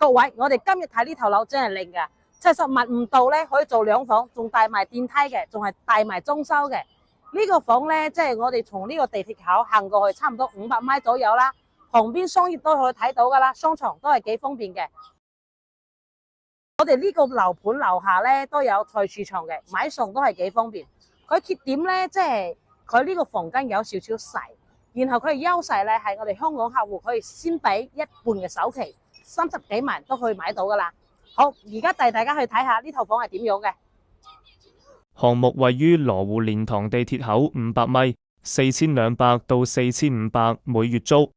各位，我哋今日睇呢頭樓真係靚㗎，70萬唔到咧，可以做2房，仲帶埋電梯嘅，仲係帶埋裝修嘅。呢個房咧，即係我哋從呢個地鐵口行過去，差唔多500米左右啦。旁邊商業都可以睇到㗎啦，商場都係幾方便嘅。我哋呢個樓盤樓下咧都有菜市場嘅，買餸都係幾方便。佢缺點咧，即係佢呢個房間有少少細，然後佢嘅優勢咧係我哋香港客戶可以先俾1半嘅首期，30幾萬都可以買到㗎啦。好，而家帶大家去睇下呢套房係點樣嘅。項目位於羅湖蓮塘地鐵口500米，4200到4500每月租。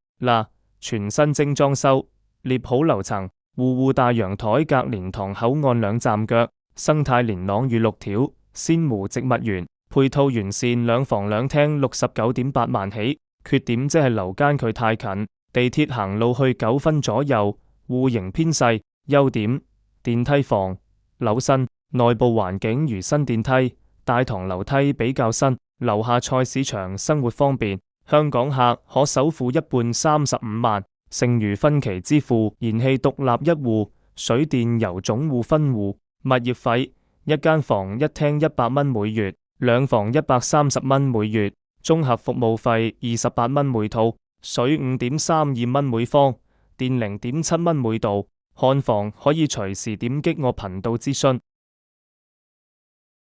全新精裝修，列好樓層，戶大陽台隔蓮塘口岸2站腳，生態連廊與綠條，鮮湖植物園，配套完善，2房2廳69.8萬起。缺點即係樓間距太近，地鐵行路去9分左右，戶型偏細。優點：電梯房，樓新，內部環境如新電梯，大堂樓梯比較新，樓下菜市場，生活方便。香港客可首付一半35萬，剩餘分期支付。燃氣獨立1戶，水電油總戶分戶。物業費1間房1廳100蚊每月，2房130蚊每月。綜合服務費28蚊每套，水5.32蚊每方，電0.7蚊每度。看房可以隨時點擊我頻道諮詢。